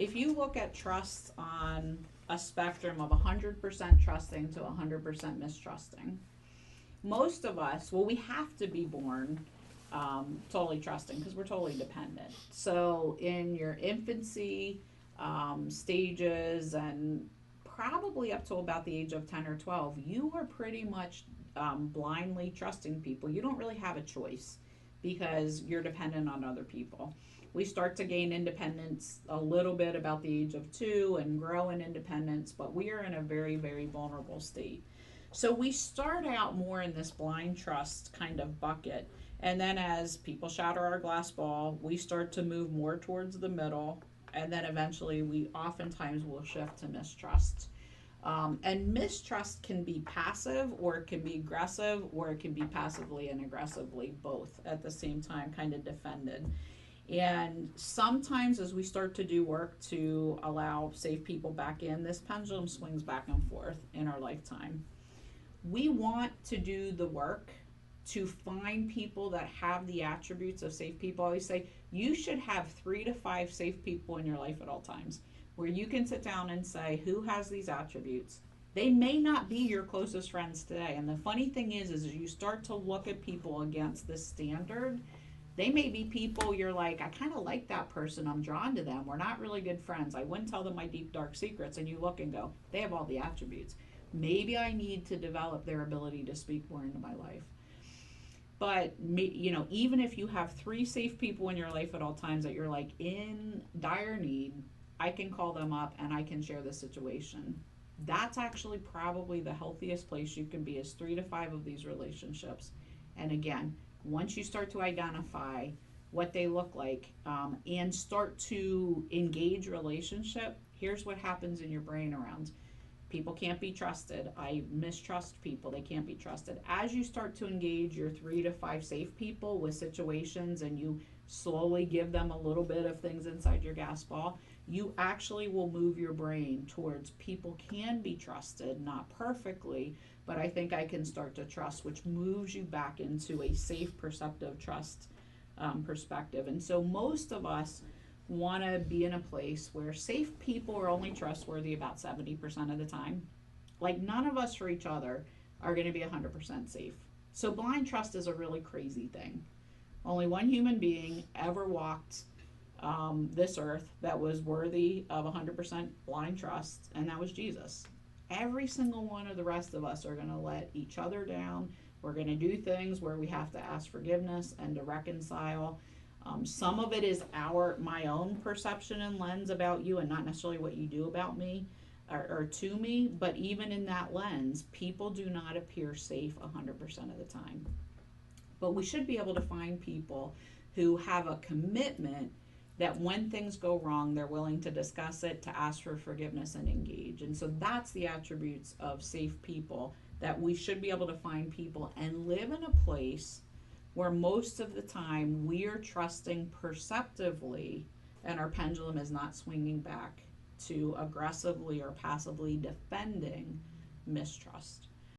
if you look at trust on a spectrum of 100% trusting to 100% mistrusting, most of us, well, we have to be born totally trusting because we're totally dependent. So in your infancy stages and probably up to about the age of 10 or 12, you are pretty much blindly trusting people. You don't really have a choice because you're dependent on other people. We start to gain independence a little bit about the age of 2 and grow in independence, but we are in a very, very vulnerable state. So we start out more in this blind trust kind of bucket. And then as people shatter our glass ball, we start to move more towards the middle. And then eventually we oftentimes will shift to mistrust. And mistrust can be passive or it can be aggressive or it can be passively and aggressively both at the same time, kind of defended. And sometimes as we start to do work to allow safe people back in, this pendulum swings back and forth in our lifetime. We want to do the work to find people that have the attributes of safe people. I always say you should have 3 to 5 safe people in your life at all times where you can sit down and say, who has these attributes? They may not be your closest friends today. And the funny thing is you start to look at people against this standard. They may be people you're like, I kind of like that person. I'm drawn to them. We're not really good friends. I wouldn't tell them my deep, dark secrets. And you look and go, they have all the attributes. Maybe I need to develop their ability to speak more into my life. But, even if you have 3 safe people in your life at all times that you're like in dire need, I can call them up and I can share the situation. That's actually probably the healthiest place you can be is 3 to 5 of these relationships. And again, once you start to identify what they look like and start to engage relationship, here's what happens in your brain around people can't be trusted. I mistrust people. They can't be trusted. As you start to engage your 3 to 5 safe people with situations and you slowly give them a little bit of things inside your gas ball, you actually will move your brain towards people can be trusted, not perfectly, but I think I can start to trust, which moves you back into a safe, perceptive trust perspective. And so most of us want to be in a place where safe people are only trustworthy about 70% of the time. Like none of us for each other are going to be 100% safe. So blind trust is a really crazy thing. Only one human being ever walked this earth that was worthy of 100% blind trust, and that was Jesus. Every single one of the rest of us are going to let each other down. We're going to do things where we have to ask forgiveness and to reconcile. Some of it is my own perception and lens about you and not necessarily what you do about me or to me, but even in that lens, people do not appear safe 100% of the time. But we should be able to find people who have a commitment that when things go wrong, they're willing to discuss it, to ask for forgiveness and engage. And so that's the attributes of safe people, that we should be able to find people and live in a place where most of the time we are trusting perceptively and our pendulum is not swinging back to aggressively or passively defending mistrust.